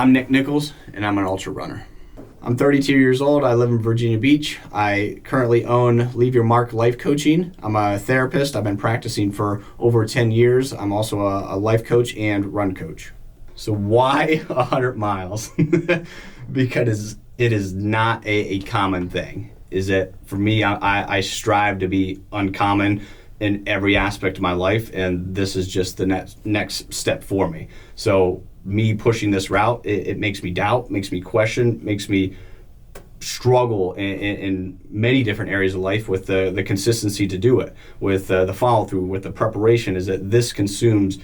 I'm Nick Nichols, and I'm an ultra runner. I'm 32 years old. I live in Virginia Beach. I currently own Leave Your Mark Life Coaching. I'm a therapist. I've been practicing for over 10 years. I'm also a life coach and run coach. So why 100 miles? Because it is not a common thing. Is that for me, I strive to be uncommon in every aspect of my life, and this is just the next step for me. So me pushing this route, it makes me doubt, makes me question, makes me struggle in many different areas of life with the consistency to do it, with the follow through, with the preparation. Is that this consumes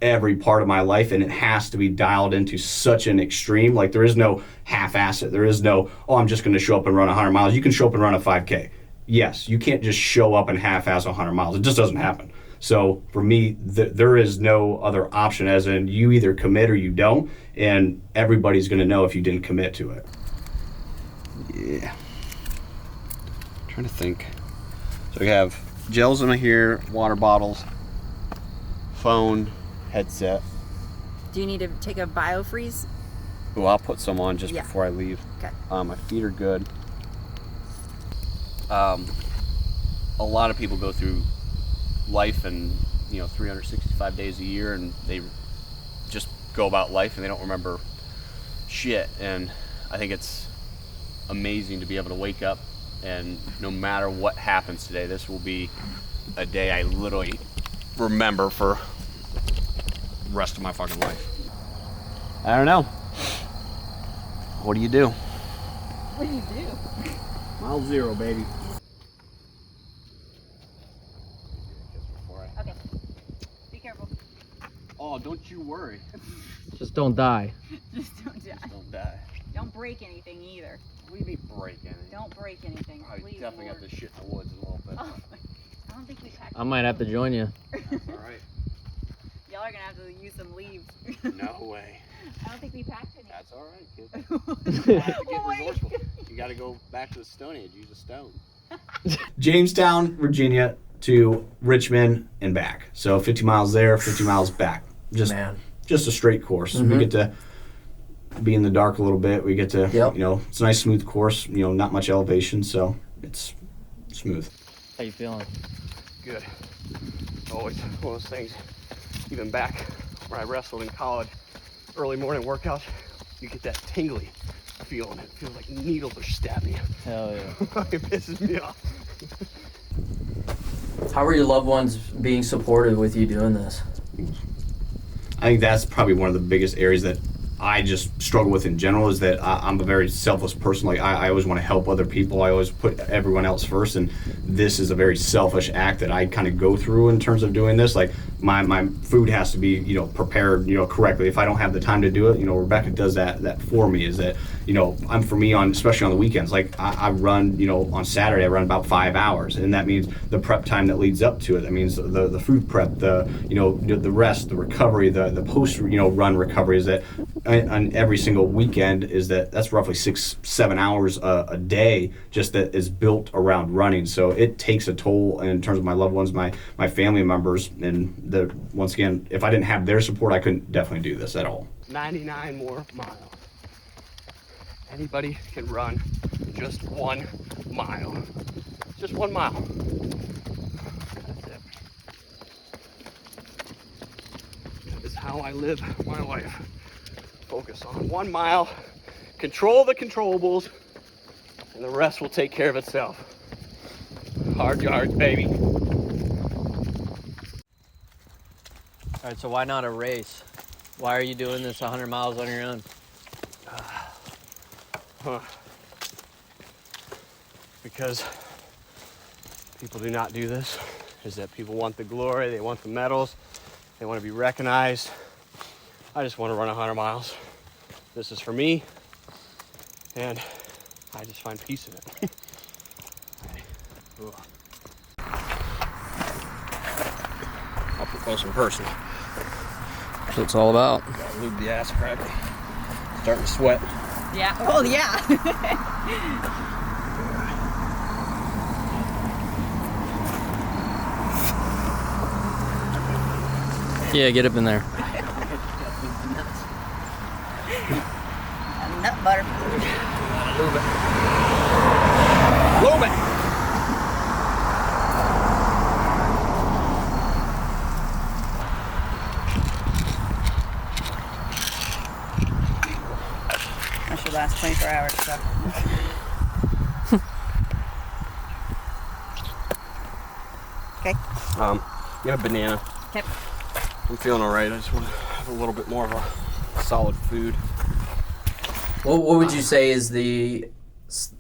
every part of my life, and it has to be dialed into such an extreme. Like, there is no half-ass it. There is no, oh, I'm just going to show up and run 100 miles. You can show up and run a 5K. Yes, you can't just show up and half-ass 100 miles. It just doesn't happen. So for me, there is no other option, as in you either commit or you don't, and everybody's going to know if you didn't commit to it. Yeah. I'm trying to think. So we have gels in here, water bottles, phone, headset. Do you need to take a biofreeze? Oh, I'll put some on just before I leave. Okay. My feet are good. A lot of people go through life and 365 days a year, and they just go about life and they don't remember shit. And I think it's amazing to be able to wake up, and no matter what happens today, this will be a day I literally remember for the rest of my fucking life. I don't know. What do you do? What do you do? Mile zero, baby. Okay. Be careful. Oh, don't you worry. Just don't die. Just don't die. Just don't die. Don't break anything either. What do you mean break anything? Don't break anything. I Please, definitely Lord. got this shit in the woods a little bit. Oh, I don't think we packed. I might have to join you. That's all right. Y'all are gonna have to use some leaves. No way. I don't think we packed any. That's all right, kid. You have to get Wait. resourceful. You got to go back to the Stone Age. Use a stone. Jamestown, Virginia to Richmond and back. So 50 miles there, 50 miles back. Just a straight course. Mm-hmm. We get to be in the dark a little bit. We get to, it's a nice smooth course. Not much elevation, so it's smooth. How you feeling? Good. Always one of those things. Even back when I wrestled in college, early morning workouts, you get that tingly feeling. It feels like needles are stabbing you. Hell yeah. It pisses me off. How are your loved ones being supportive with you doing this? I think that's probably one of the biggest areas that I just struggle with in general, is that I'm a very selfless person. Like, I always want to help other people. I always put everyone else first, and this is a very selfish act that I kind of go through in terms of doing this. Like, my food has to be, prepared, correctly. If I don't have the time to do it, Rebecca does that for me. Is that, especially on the weekends, like I run, on Saturday, I run about 5 hours, and that means the prep time that leads up to it. That means the food prep, the rest, the recovery, the post, run recovery. Is that on every single weekend, is that's roughly 6-7 hours a day, just that is built around running. So it takes a toll in terms of my loved ones, my family members, and once again, if I didn't have their support, I couldn't definitely do this at all. 99 more miles. Anybody can run just 1 mile. Just 1 mile. That's it. That is how I live my life. Focus on 1 mile, control the controllables, and the rest will take care of itself. Hard yards, baby. All right, so why not a race? Why are you doing this 100 miles on your own? Because people do not do this. Is that people want the glory, they want the medals, they want to be recognized. I just want to run 100 miles. This is for me, and I just find peace in it. I'll put close and personal. That's what it's all about. Gotta lube the ass crack. Starting to sweat. Yeah. Oh, yeah. Yeah, get up in there. Nut butter. Lube it. Lube it. That should last 24 hours, so. Okay. Get a banana. Okay. I'm feeling all right. I just want to have a little bit more of a solid food. What would you say is the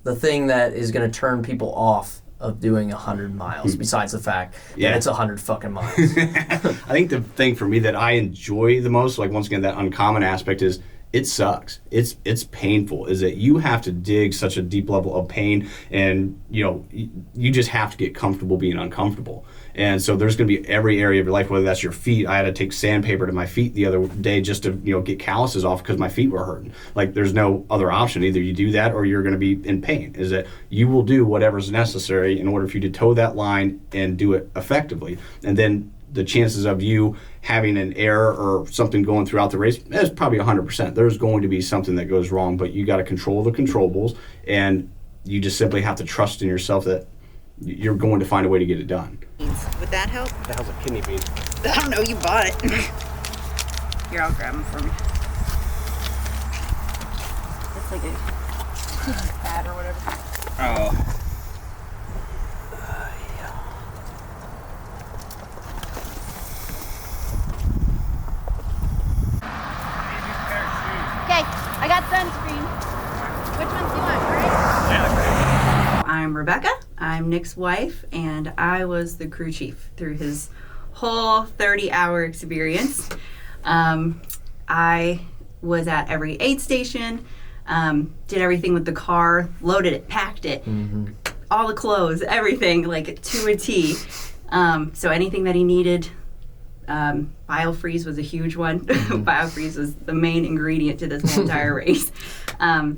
thing that is going to turn people off of doing 100 miles, besides the fact that it's 100 fucking miles? I think the thing for me that I enjoy the most, like once again, that uncommon aspect is it sucks. It's painful. Is that you have to dig such a deep level of pain, and you just have to get comfortable being uncomfortable. And so there's going to be every area of your life, whether that's your feet. I had to take sandpaper to my feet the other day just to get calluses off because my feet were hurting. Like there's no other option. Either you do that or you're going to be in pain. Is that you will do whatever's necessary in order for you to toe that line and do it effectively. And then the chances of you having an error or something going throughout the race is probably 100%. There's going to be something that goes wrong, but you got to control the controllables, and you just simply have to trust in yourself that you're going to find a way to get it done. Would that help? The hell's a kidney bean? I don't know, you bought it. Here, I'll grab them for me. It's like a pad or whatever. Oh. Okay, I got sunscreen. Which ones do you want, right? Yeah. I'm Rebecca. I'm Nick's wife, and I was the crew chief through his whole 30-hour experience. I was at every aid station, did everything with the car, loaded it, packed it, all the clothes, everything, like to a T. So anything that he needed, BioFreeze was a huge one. BioFreeze was the main ingredient to this whole entire race.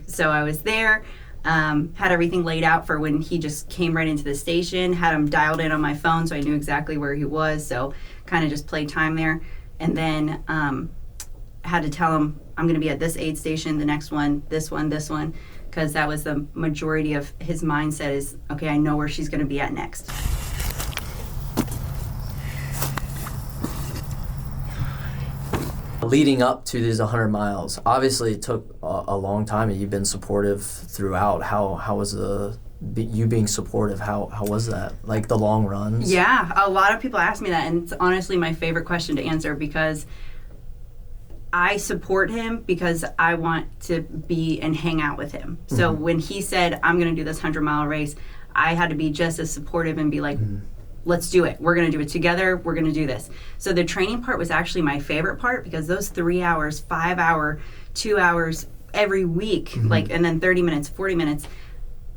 So I was there. Had everything laid out for when he just came right into the station, had him dialed in on my phone so I knew exactly where he was, so kind of just played time there. And then had to tell him, I'm going to be at this aid station, the next one, this one, because that was the majority of his mindset is, okay, I know where she's going to be at next. Leading up to these 100 miles, obviously it took a long time, and you've been supportive throughout. How was you being supportive? How was that? Like the long runs? Yeah, a lot of people ask me that, and it's honestly my favorite question to answer because I support him because I want to be and hang out with him. So when he said, I'm going to do this 100-mile race, I had to be just as supportive and be like, let's do it. We're going to do it together. We're going to do this. So the training part was actually my favorite part because those 3 hours, 5 hour, 2 hours every week, and then 30 minutes, 40 minutes,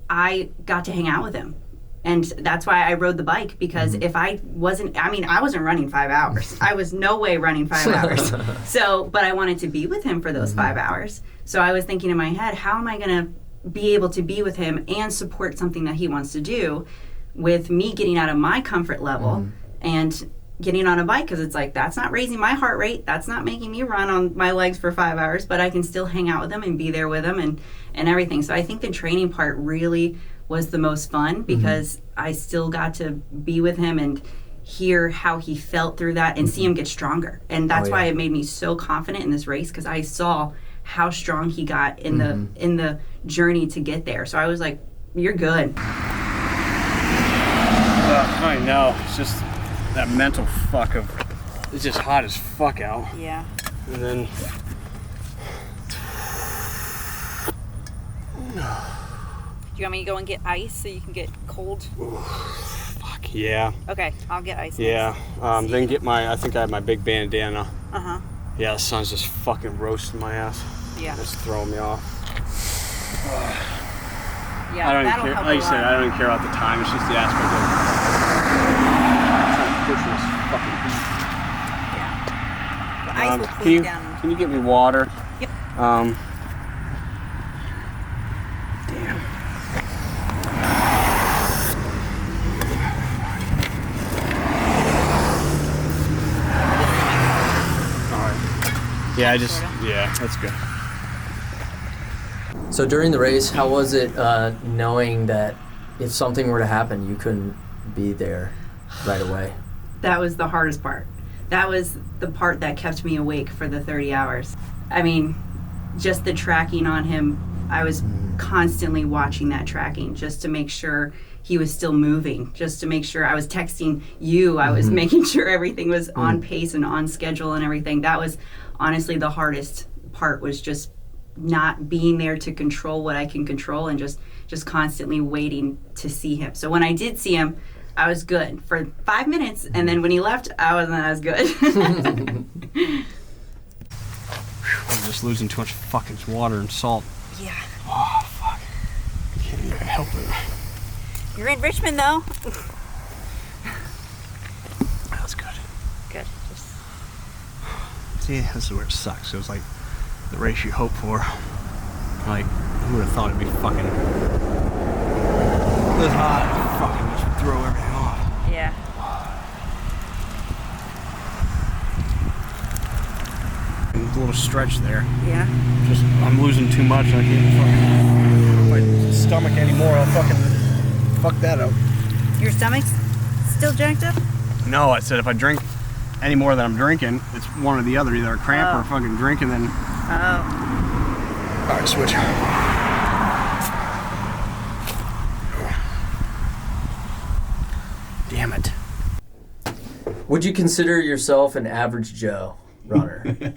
I got to hang out with him. And that's why I rode the bike, because if I wasn't running 5 hours. I was no way running 5 hours. But I wanted to be with him for those 5 hours. So I was thinking in my head, how am I going to be able to be with him and support something that he wants to do with me getting out of my comfort level and getting on a bike, because it's like, that's not raising my heart rate, that's not making me run on my legs for 5 hours, but I can still hang out with him and be there with him and everything. So I think the training part really was the most fun because I still got to be with him and hear how he felt through that and see him get stronger. And that's why it made me so confident in this race, because I saw how strong he got in the journey to get there. So I was like, you're good. I know. It's just that mental fuck of it's just hot as fuck out. Yeah. And then Do you want me to go and get ice so you can get cold? fuck yeah. Okay, I'll get ice. Yeah. Then get I think I have my big bandana. Uh-huh. Yeah, the sun's just fucking roasting my ass. Yeah. It's throwing me off. Yeah, I don't even that'll care. help Like a you said, lot. I don't even care about the time. It's just the aspect of trying to push this fucking heat. Yeah. The ice will cool can you you down. can you get me water? Yep. Damn. All right. Yeah, that's good. So during the race, how was it knowing that if something were to happen, you couldn't be there right away? That was the hardest part. That was the part that kept me awake for the 30 hours. I mean, just the tracking on him, I was constantly watching that tracking just to make sure he was still moving, just to make sure I was texting you. I was making sure everything was on pace and on schedule and everything. That was honestly the hardest part, was just not being there to control what I can control and just constantly waiting to see him. So when I did see him, I was good for 5 minutes, and then when he left, I wasn't as good. I'm just losing too much fucking water and salt. Yeah. Oh, fuck. I can't even help it. You're in Richmond, though. That's good. Good. See, this is where it sucks. It was like the race you hope for. Like, who would have thought it'd be fucking this hot? Fucking just throw everything off. Yeah. A little stretch there. Yeah. Just, I'm losing too much. I can't fucking, if I stomach anymore, I'll fucking fuck that up. Your stomach's still jacked up? No, I said if I drink any more than I'm drinking, it's one or the other, either a cramp or fucking drink, and then. Oh. All right, switch. Damn it. Would you consider yourself an average Joe runner?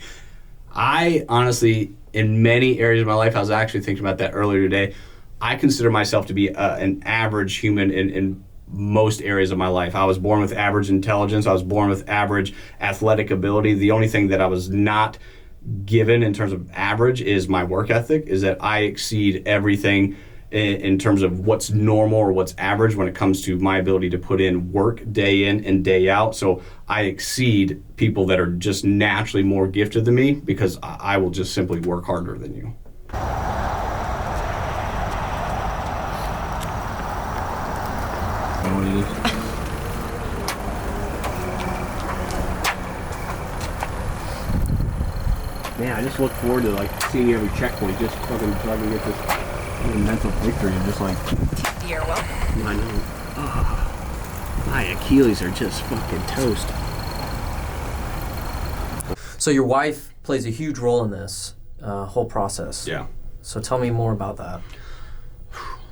I honestly, in many areas of my life, I was actually thinking about that earlier today. I consider myself to be an average human in most areas of my life. I was born with average intelligence. I was born with average athletic ability. The only thing that I was not given in terms of average is my work ethic, is that I exceed everything in terms of what's normal or what's average when it comes to my ability to put in work day in and day out. So I exceed people that are just naturally more gifted than me, because I will just simply work harder than you. Man, I just look forward to like seeing every checkpoint, just fucking so I can get this little mental victory and just like. You're welcome. I know. Oh, my Achilles are just fucking toast. So your wife plays a huge role in this whole process. Yeah. So tell me more about that.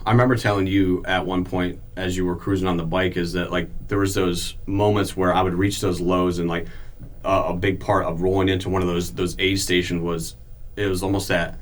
I remember telling you at one point as you were cruising on the bike, is that like there was those moments where I would reach those lows, and like a big part of rolling into one of those aid stations was, it was almost that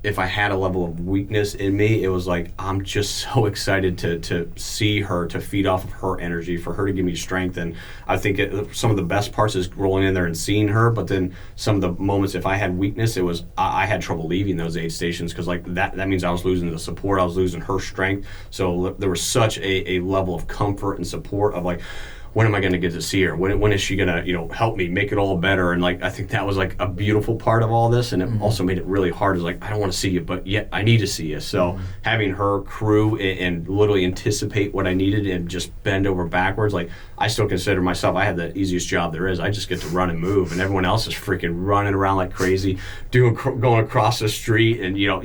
if I had a level of weakness in me, it was like I'm just so excited to see her, to feed off of her energy, for her to give me strength. And I think some of the best parts is rolling in there and seeing her, but then some of the moments, if I had weakness, it was I had trouble leaving those aid stations, because like that means I was losing the support, I was losing her strength. So there was such a level of comfort and support of like, when am I going to get to see her? When is she going to, help me make it all better? And like, I think that was like a beautiful part of all this. And it also made it really hard. It's like, I don't want to see you, but yet I need to see you. So having her crew and literally anticipate what I needed and just bend over backwards, like I still consider myself, I have the easiest job there is. I just get to run and move, and everyone else is freaking running around like crazy, going across the street, and you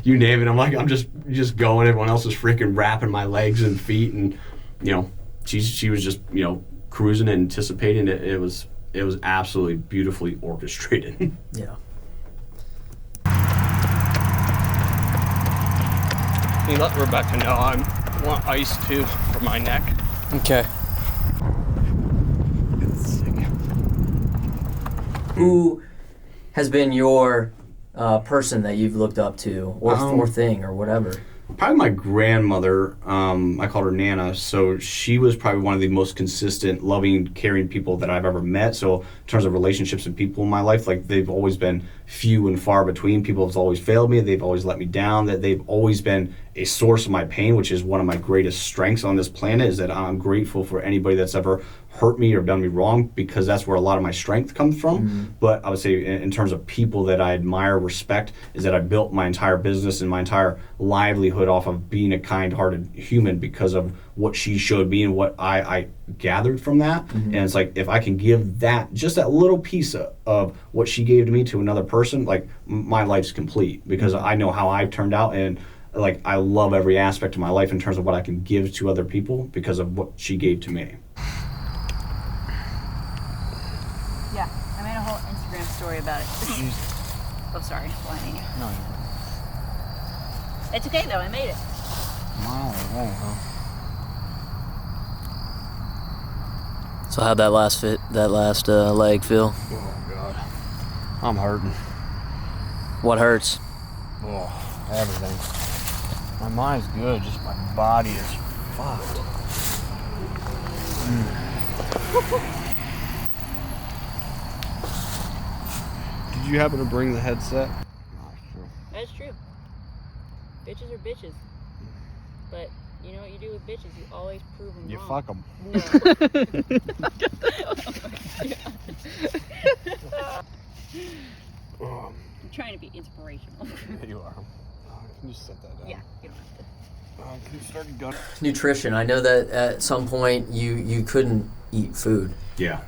name it. I'm like, I'm just going. Everyone else is freaking wrapping my legs and feet, and she was just cruising and anticipating it. It was absolutely beautifully orchestrated. Yeah. You let Rebecca know I want ice too for my neck. Okay. It's sick. Who has been your person that you've looked up to, or thing, or whatever? Probably my grandmother. I called her Nana. So she was probably one of the most consistent, loving, caring people that I've ever met. So in terms of relationships and people in my life, like they've always been few and far between. People have always failed me. They've always let me down. That they've always been a source of my pain, which is one of my greatest strengths on this planet, is that I'm grateful for anybody that's ever hurt me or done me wrong, because that's where a lot of my strength comes from. But I would say in terms of people that I admire, respect, is that I built my entire business and my entire livelihood off of being a kind-hearted human because of what she showed me and what I gathered from that. And it's like, if I can give that, just that little piece of what she gave to me to another person, like my life's complete, because I know how I've turned out, and like I love every aspect of my life in terms of what I can give to other people because of what she gave to me. Yeah, I made a whole Instagram story about it. Oh, sorry, blinding you. No, It's okay though, I made it. So how'd that last leg feel? Oh God, I'm hurting. What hurts? Oh, everything. My mind's good, just my body is fucked. Did you happen to bring the headset? That's true. Bitches are bitches. But you know what you do with bitches? You always prove them You wrong. fuck them. I'm trying to be inspirational. You are. Can you set that down? Yeah, you don't have to. Can you start gun? Nutrition. I know that at some point you couldn't eat food. Yeah.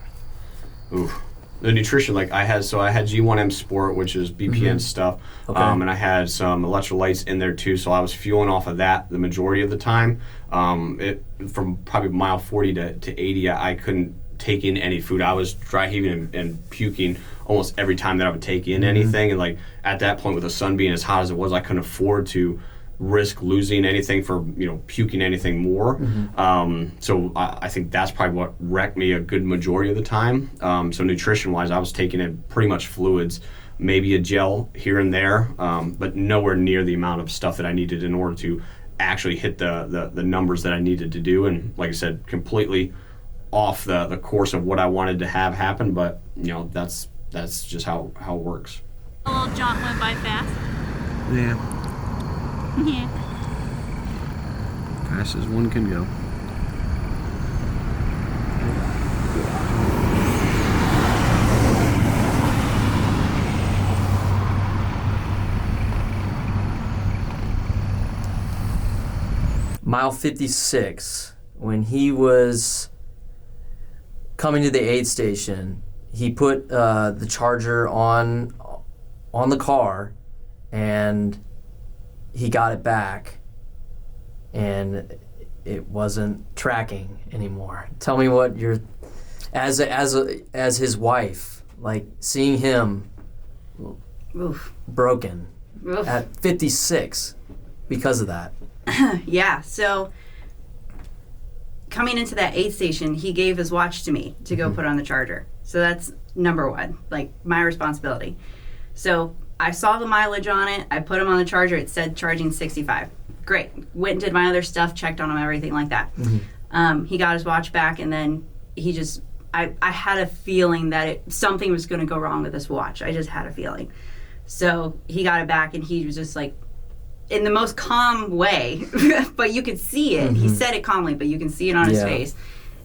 Oof. The nutrition, like I had G1M Sport, which is BPN stuff, Okay. and I had some electrolytes in there too, so I was fueling off of that the majority of the time. From probably mile 40 to 80, I couldn't take in any food. I was dry heaving and puking almost every time that I would take in anything, and like at that point with the sun being as hot as it was, I couldn't afford to risk losing anything for puking anything more. So I think that's probably what wrecked me a good majority of the time. So nutrition wise, I was taking in pretty much fluids, maybe a gel here and there, but nowhere near the amount of stuff that I needed in order to actually hit the numbers that I needed to do. And like I said, completely off the course of what I wanted to have happen, but that's just how it works. A little jaunt went by fast. Yeah. Yeah. Fast as one can go. Mile 56, when he was coming to the aid station, he put the charger on the car, and he got it back, and it wasn't tracking anymore. Tell me what you're, as his wife, like seeing him Oof. broken Oof. at 56 because of that. Yeah, so coming into that aid station, he gave his watch to me to go put on the charger. So that's number one, like my responsibility. So I saw the mileage on it. I put him on the charger. It said charging 65. Great. Went and did my other stuff, checked on him, everything like that. He got his watch back, and then he just, I had a feeling that something was going to go wrong with this watch. I just had a feeling. So he got it back, and he was just like, in the most calm way, but you could see it. He said it calmly, but you can see it on his face.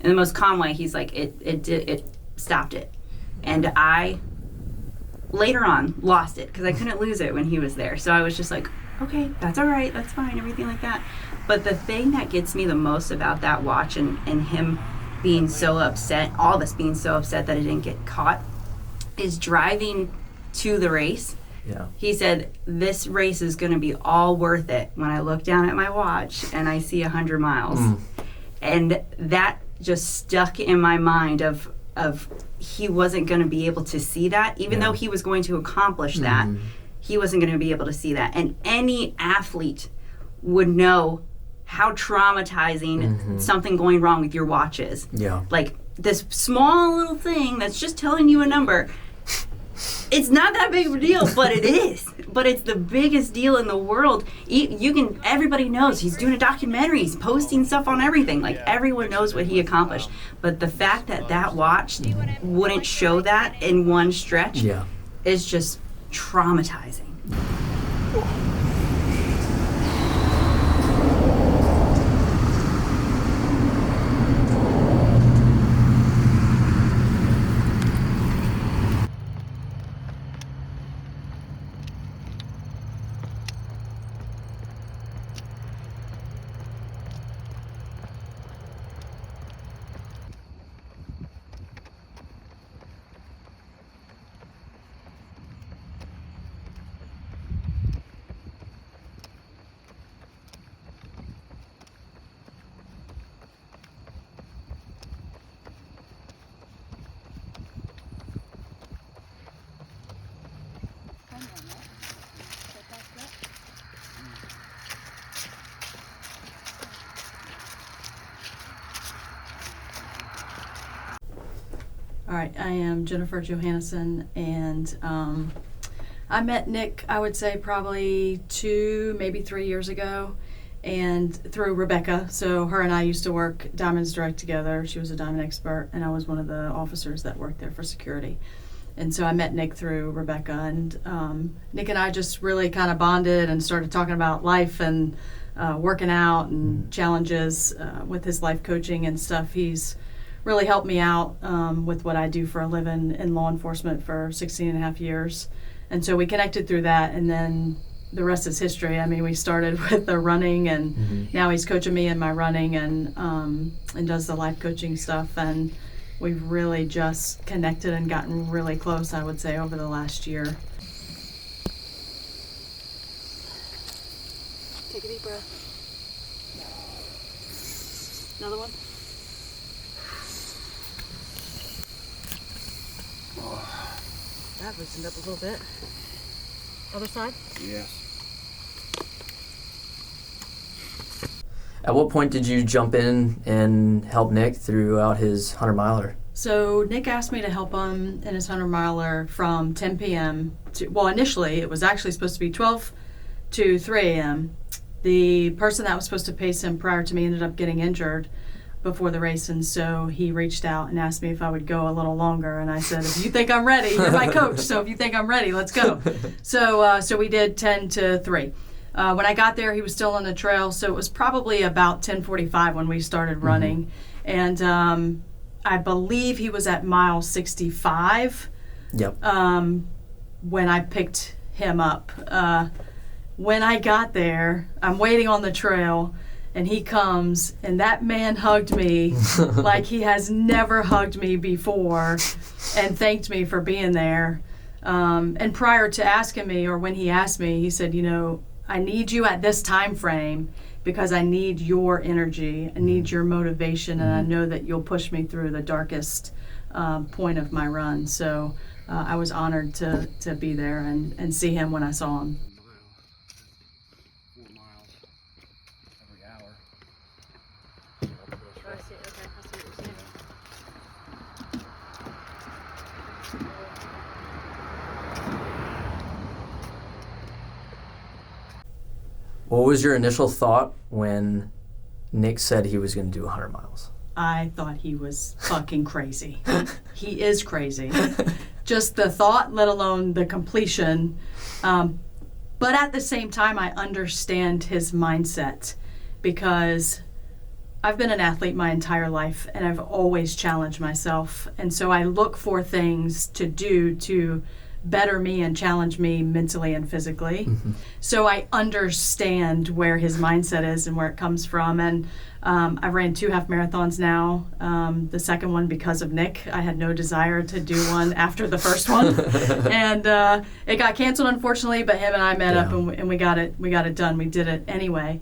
In the most calm way, he's like, it stopped it. And I, later on, lost it, because I couldn't lose it when he was there. So I was just like, okay, that's all right, that's fine, everything like that. But the thing that gets me the most about that watch and him being so upset, all of us being so upset that it didn't get caught, is driving to the race. Yeah. He said, this race is going to be all worth it when I look down at my watch and I see 100 miles. And that just stuck in my mind of he wasn't going to be able to see that. Even though he was going to accomplish that, he wasn't going to be able to see that. And any athlete would know how traumatizing something going wrong with your watch is. Yeah. Like this small little thing that's just telling you a number. It's not that big of a deal, but it is. But it's the biggest deal in the world. Everybody knows he's doing a documentary. He's posting stuff on everything. Like, everyone knows what he accomplished. But the fact that watch wouldn't show that in one stretch is just traumatizing. All right, I am Jennifer Johannesson, and I met Nick, I would say probably 2, maybe 3 years ago, and through Rebecca. So her and I used to work Diamonds Direct together. She was a diamond expert, and I was one of the officers that worked there for security. And so I met Nick through Rebecca, and Nick and I just really kind of bonded and started talking about life and working out and challenges with his life coaching and stuff. He's really helped me out with what I do for a living in law enforcement for 16 and a half years. And so we connected through that, and then the rest is history. I mean, we started with the running, and now he's coaching me in my running and does the life coaching stuff. And we've really just connected and gotten really close, I would say, over the last year. Take a deep breath. Another one. That loosened up a little bit. Other side? Yes. At what point did you jump in and help Nick throughout his 100-miler? So Nick asked me to help him in his 100-miler from 10 p.m. to, well, initially it was actually supposed to be 12 to 3 a.m. The person that was supposed to pace him prior to me ended up getting injured before the race, and so he reached out and asked me if I would go a little longer, and I said, if you think I'm ready, you're my coach, so if you think I'm ready, let's go. So we did 10 to 3. When I got there, he was still on the trail, so it was probably about 10:45 when we started running, and I believe he was at mile 65 when I picked him up. When I got there, I'm waiting on the trail, and he comes, and that man hugged me like he has never hugged me before and thanked me for being there. And prior to asking me, or when he asked me, he said, you know, I need you at this time frame because I need your energy, I need your motivation, and I know that you'll push me through the darkest point of my run. So I was honored to be there and see him when I saw him. 4 miles every hour. Oh, I see. Okay, I see what you're saying. What was your initial thought when Nick said he was going to do 100 miles? I thought he was fucking crazy. He is crazy. Just the thought, let alone the completion. But at the same time, I understand his mindset because I've been an athlete my entire life and I've always challenged myself. And so I look for things to do to better me and challenge me mentally and physically. So I understand where his mindset is and where it comes from. And I ran 2 half marathons now. The second one because of Nick. I had no desire to do one after the first one. And it got canceled, unfortunately, but him and I met up and we got it done. We did it anyway.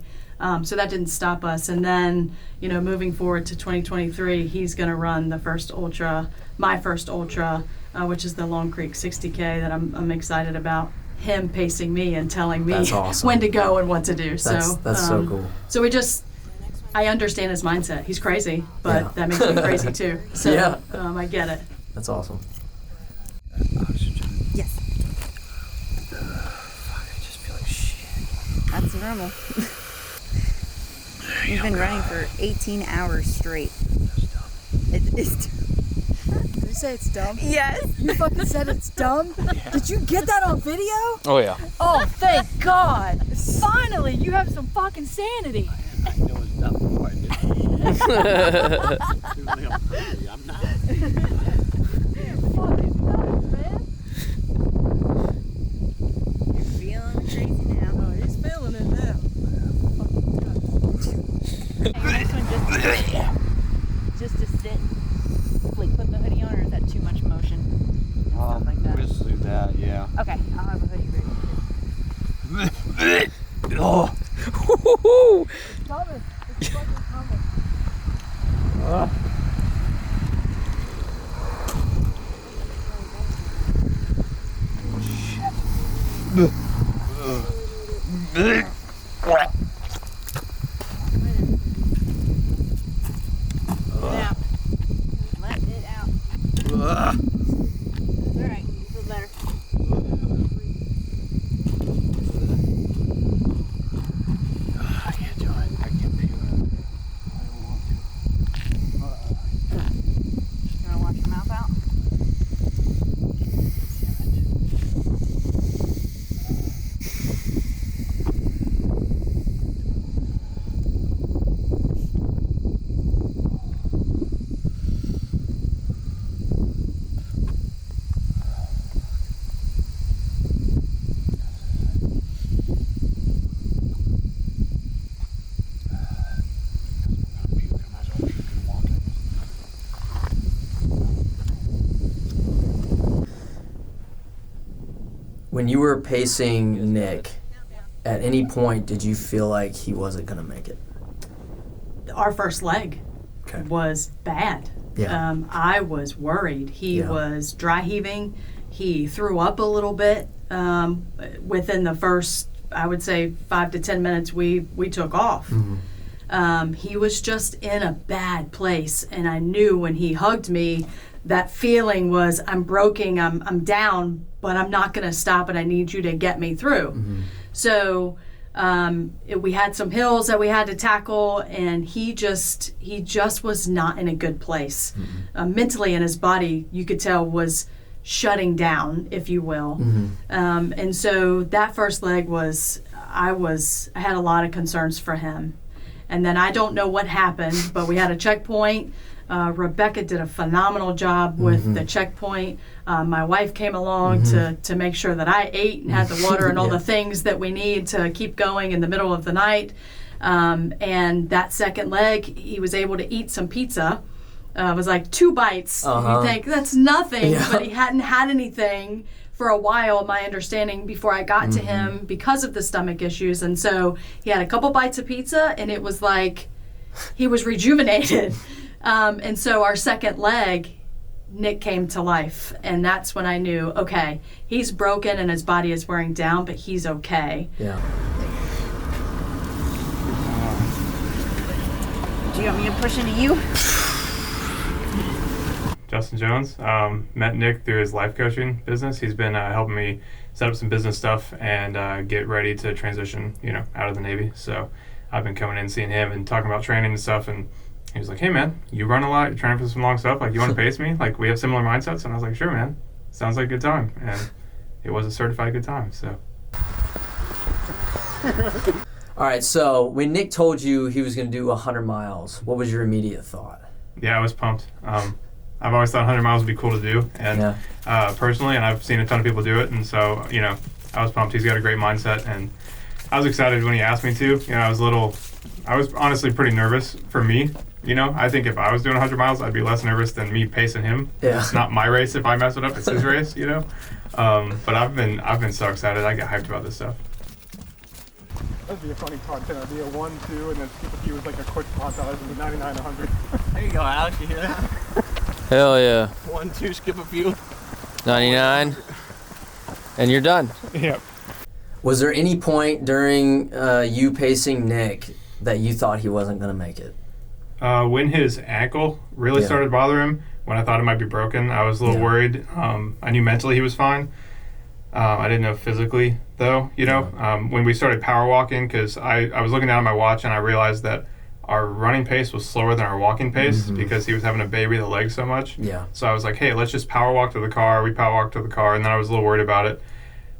So that didn't stop us. And then, you know, moving forward to 2023, he's going to run the first ultra, my first ultra, which is the Long Creek 60K that I'm excited about. Him pacing me and telling me awesome. when to go and what to do. That's so cool. So I understand his mindset. He's crazy, but that makes me crazy too. So I get it. That's awesome. Oxygen. Yes. Fuck, I just feel like shit. That's normal. You've been running for 18 hours straight. It's Did you say it's dumb? yes. You fucking said it's dumb? Did you get that on video? Oh yeah. Oh, thank God. Finally, you have some fucking sanity. I know it's dumb before I did. I'm not. Fucking nuts, man. You're feeling crazy now. Oh, he's feeling it now. Hey, next one just to sit. Like put the hoodie on, or is that too much motion? Stuff like that. We'll just do that, yeah. Okay, I'll have a hoodie ready. Oh. It's coming. It's fucking coming. Let it out. when you were pacing Nick, at any point did you feel like he wasn't going to make it? Our first leg was bad. Yeah. I was worried. He Yeah. was dry heaving. He threw up a little bit within the first, I would say, 5 to 10 minutes we took off. He was just in a bad place, and I knew when he hugged me, that feeling was, I'm broken, I'm down, but I'm not going to stop, and I need you to get me through. So we had some hills that we had to tackle, and he just was not in a good place. Mentally, and his body, you could tell, was shutting down, if you will. And so that first leg I had a lot of concerns for him. And then I don't know what happened, but we had a checkpoint. Rebecca did a phenomenal job with the checkpoint. My wife came along to make sure that I ate and had the water and all the things that we need to keep going in the middle of the night. And that second leg, he was able to eat some pizza. It was like 2 bites. You think that's nothing, but he hadn't had anything for a while, my understanding, before I got to him because of the stomach issues. And so he had a couple bites of pizza, and it was like he was rejuvenated. And so our second leg, Nick came to life. And that's when I knew, okay, he's broken and his body is wearing down, but he's okay. Yeah. Do you want me to push into you? Justin Jones. Met Nick through his life coaching business. He's been helping me set up some business stuff and get ready to transition, out of the Navy. So I've been coming in, seeing him and talking about training and stuff. And he was like, hey, man, you run a lot. You're training for some long stuff. Like, you want to pace me? Like, we have similar mindsets. And I was like, sure, man. Sounds like a good time. And it was a certified good time, so. All right, so when Nick told you he was going to do 100 miles, what was your immediate thought? Yeah, I was pumped. I've always thought 100 miles would be cool to do, and personally, and I've seen a ton of people do it, and so, I was pumped. He's got a great mindset, and I was excited when he asked me to. I was honestly pretty nervous for me. I think if I was doing 100 miles, I'd be less nervous than me pacing him. Yeah. It's not my race if I mess it up, it's his race, But I've been so excited. I get hyped about this stuff. That'd be a funny content idea. 1, 2, and then skip a few with like a quick montage and be 99, 100. There you go, Alex. You hear that? Hell yeah. 1, 2, skip a few. 99. And you're done. Yep. Was there any point during you pacing Nick that you thought he wasn't going to make it? When his ankle really started bothering him, when I thought it might be broken, I was a little worried. I knew mentally he was fine. I didn't know physically, though, when we started power walking, because I was looking down at my watch and I realized that our running pace was slower than our walking pace because he was having to baby the legs so much. Yeah. So I was like, hey, let's just power walk to the car. We power walked to the car, and then I was a little worried about it.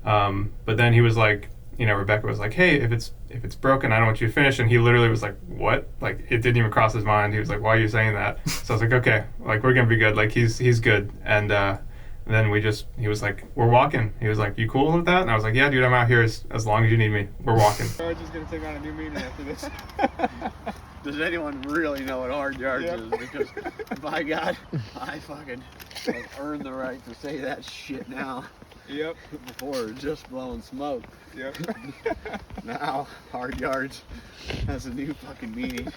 But then he was like, Rebecca was like, hey, if it's broken, I don't want you to finish. And he literally was like, what? Like, it didn't even cross his mind. He was like, why are you saying that? So I was like, okay, like, we're going to be good. Like, he's good. And then he was like, we're walking. He was like, you cool with that? And I was like, yeah, dude, I'm out here as long as you need me. We're walking. We're just going to take on a new meaning after this. Does anyone really know what hard yards is? Because, by God, I fucking have earned the right to say that shit now. Yep. Before it was just blowing smoke. Yep. Now, hard yards has a new fucking meaning.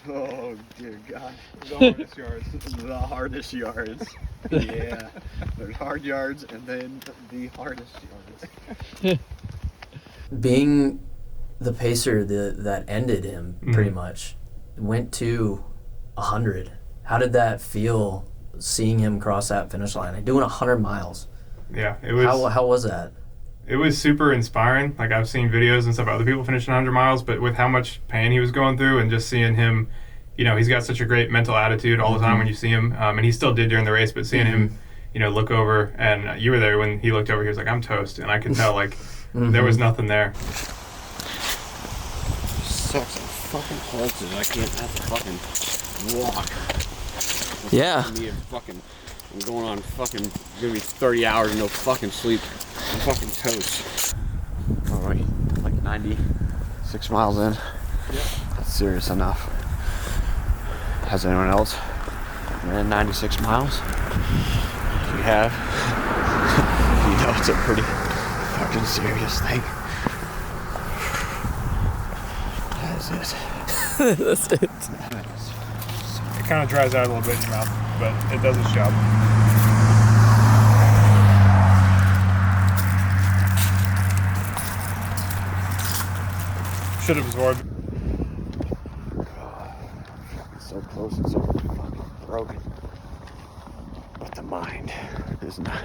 Oh, dear God. The hardest yards. The hardest yards. Yeah. There's hard yards and then the hardest yards. Being the pacer that ended him, pretty much, went to 100. How did that feel, seeing him cross that finish line and doing 100 miles? Yeah, it was. How was that? It was super inspiring. Like, I've seen videos and stuff of other people finishing 100 miles, but with how much pain he was going through and just seeing him, he's got such a great mental attitude all the time when you see him. And he still did during the race, but seeing him, look over, and you were there when he looked over, he was like, I'm toast. And I could tell, like, there was nothing there. Sucks. I'm fucking halted. I can't have to fucking walk. Yeah. I'm going on fucking, gonna be 30 hours, no fucking sleep. I'm fucking toast. All right, like 96 miles in. Yep. That's serious enough. Has anyone else ran 96 miles? If you have, it's a fucking serious thing. That is it. That's it. It kind of dries out a little bit in your mouth, but it does its job. Should have absorbed. So close and so fucking broken. But the mind is not.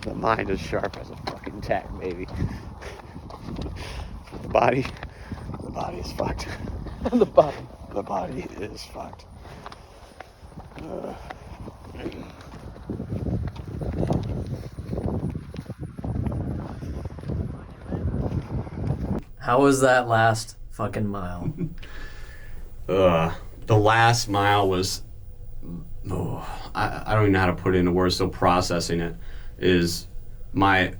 The mind is sharp as a fucking tack, baby. The body is fucked. The bottom. The body is fucked. How was that last fucking mile? The last mile was, I don't even know how to put it into words. Still processing it is my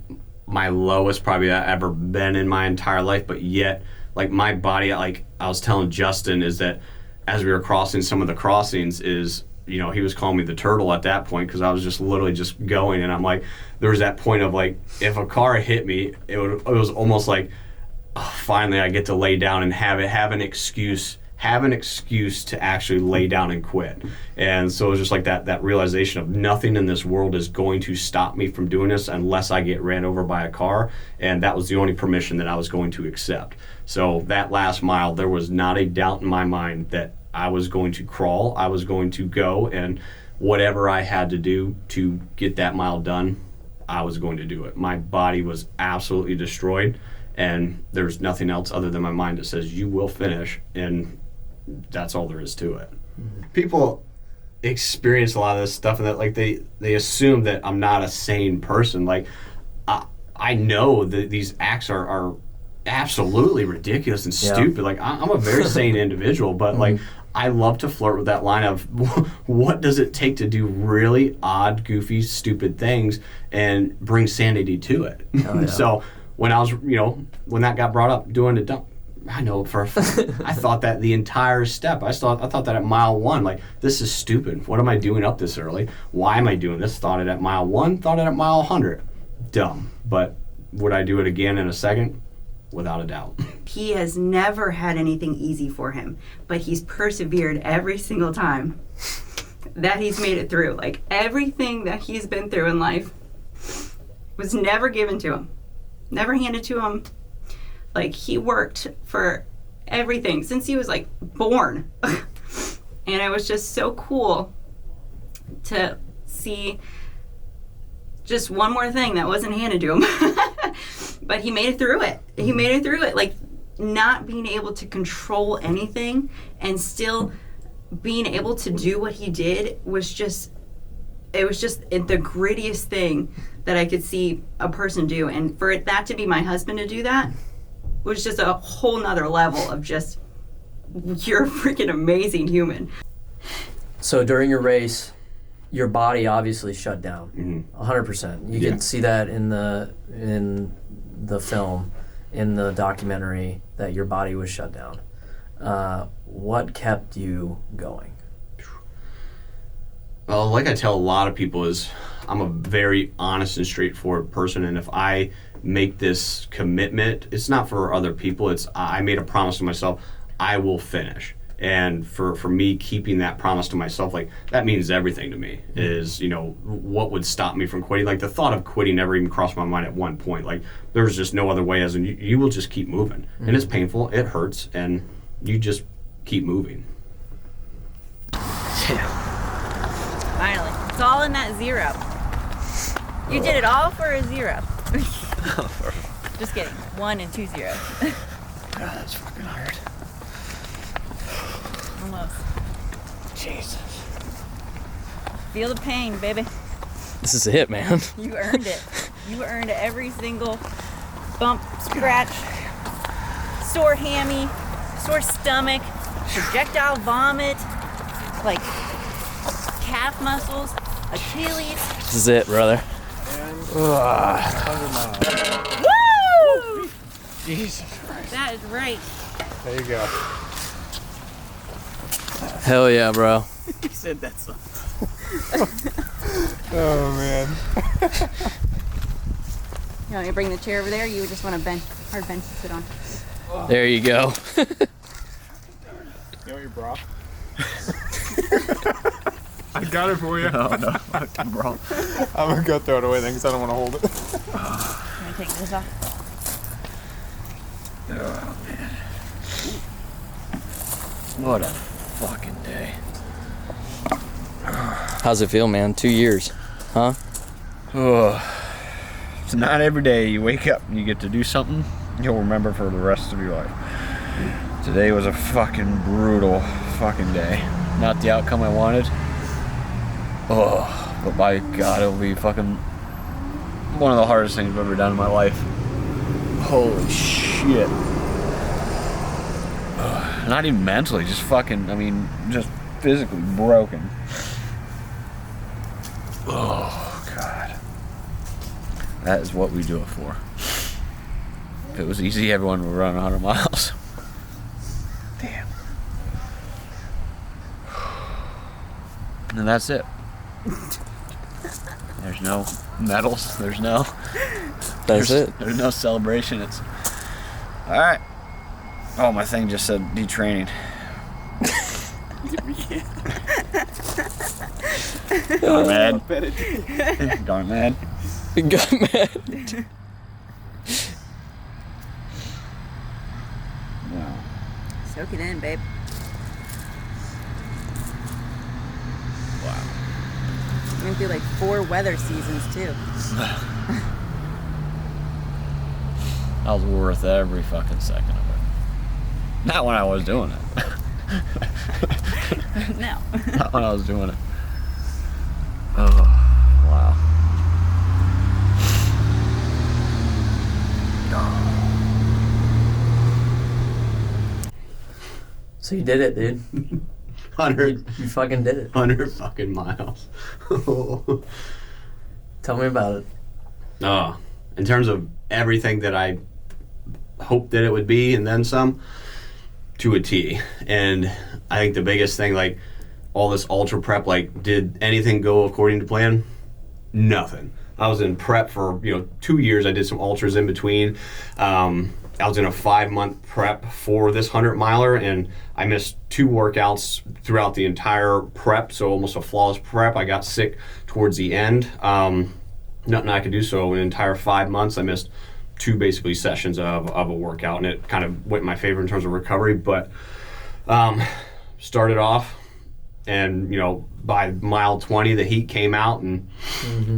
lowest probably I've ever been in my entire life. But yet, like my body, like I was telling Justin, is that as we were crossing some of the crossings, is he was calling me the turtle at that point because I was just literally just going, and I'm like, there was that point of like, if a car hit me, it was almost like, oh, finally I get to lay down and have an excuse to actually lay down and quit. And so it was just like that realization of nothing in this world is going to stop me from doing this unless I get ran over by a car, and that was the only permission that I was going to accept. So that last mile, there was not a doubt in my mind that I was going to crawl, I was going to go, and whatever I had to do to get that mile done, I was going to do it. My body was absolutely destroyed, and there's nothing else other than my mind that says you will finish, and that's all there is to it. Mm-hmm. People experience a lot of this stuff, and that like they assume that I'm not a sane person. Like I know that these acts are absolutely ridiculous and stupid. Yeah. Like I'm a very sane individual, but like I love to flirt with that line of what does it take to do really odd, goofy, stupid things and bring sanity to it. Oh, yeah. So when I was, when that got brought up, doing the dump, I know for a fact, I thought that the entire step. I thought that at mile 1, like, this is stupid. What am I doing up this early? Why am I doing this? Thought it at mile 1, thought it at mile 100. Dumb. But would I do it again in a second? Without a doubt. He has never had anything easy for him, but he's persevered every single time that he's made it through. Like, everything that he's been through in life was never given to him, never handed to him. Like, he worked for everything since he was, like, born. And it was just so cool to see just one more thing that wasn't handed to him. But he made it through it. He made it through it. Like, not being able to control anything and still being able to do what he did was just, it was just the grittiest thing that I could see a person do. And for that to be my husband to do that was just a whole nother level of just, you're a freaking amazing human. So during your race, your body obviously shut down, 100%. You can see that in the film, in the documentary, that your body was shut down. What kept you going? Well, like I tell a lot of people, is I'm a very honest and straightforward person, and if I make this commitment, it's not for other people, it's I made a promise to myself, I will finish. And for me, keeping that promise to myself, like, that means everything to me. Is, what would stop me from quitting? Like, the thought of quitting never even crossed my mind at one point. Like, there's just no other way, as in you will just keep moving. And it's painful, it hurts, and you just keep moving. Yeah. Finally. It's all in that 0. You did it all for a 0. Just kidding. 1 and 2 zeros. God, that's fucking hard. Almost. Jesus. Feel the pain, baby. This is it, man. You earned it. You earned every single bump, scratch, sore hammy, sore stomach, projectile vomit, like calf muscles, Achilles. This is it, brother. Woo! Jesus Christ. That is right. There you go. Hell yeah, bro. You said that so. Oh, man. You want me to bring the chair over there? Or you just want a hard bench to sit on? There you go. You want your bra? I got it for you. No, fucking bro. I'm gonna go throw it away then because I don't want to hold it. Can I take this off? Oh, man. What a fucking day. How's it feel, man? 2 years, huh? Oh, it's not every day you wake up and you get to do something you'll remember for the rest of your life. Today was a fucking brutal fucking day. Not the outcome I wanted. Oh, but by God, it'll be fucking one of the hardest things I've ever done in my life. Holy shit. Not even mentally, just fucking, I mean, just physically broken. Oh, God. That is what we do it for. If it was easy, everyone would run 100 miles. Damn. And that's it. There's no medals. There's no... That's it. There's no celebration. It's... Alright. Oh, my thing just said detraining. Darn mad. Darn mad. Got mad. Wow. Soak it in, babe. Wow. I'm going through like 4 weather seasons, too. That was worth every fucking second of it. Not when I was doing it. No. Not when I was doing it. Oh, wow. So you did it, dude. 100, You fucking did it. 100 fucking miles. Tell me about it. In terms of everything that I hoped that it would be and then some, to a T. And I think the biggest thing, like all this ultra prep, like did anything go according to plan? Nothing. I was in prep for 2 years. I did some ultras in between. I was in a 5-month prep for this 100-miler, and I missed 2 workouts throughout the entire prep, so almost a flawless prep. I got sick towards the end. Nothing I could do, so an entire 5 months I missed 2 basically sessions of a workout, and it kind of went in my favor in terms of recovery. But started off, and by mile 20 the heat came out and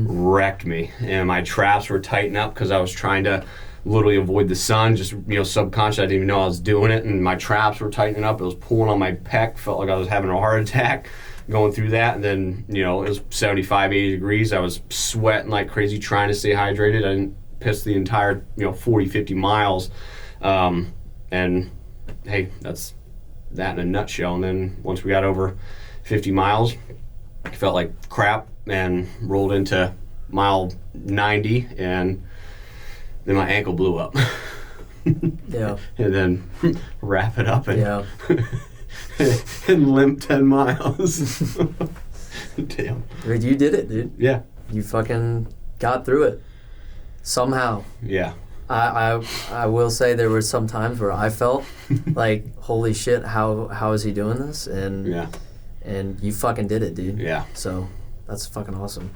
wrecked me, and my traps were tightened up because I was trying to literally avoid the sun. Just subconscious, I didn't even know I was doing it, and my traps were tightening up. It was pulling on my pec, felt like I was having a heart attack going through that. And then it was 75, 80 degrees. I was sweating like crazy trying to stay hydrated. I didn't piss the entire 40, 50 miles. And hey, that's that in a nutshell. And then once we got over 50 miles, I felt like crap and rolled into mile 90, and then my ankle blew up. Yeah. And then wrap it up and Yeah. and limp 10 miles. Damn. Dude, you did it, dude. Yeah. You fucking got through it. Somehow. Yeah. I will say there were some times where I felt like, holy shit, how is he doing this? And Yeah. and you fucking did it, dude. Yeah. So that's fucking awesome.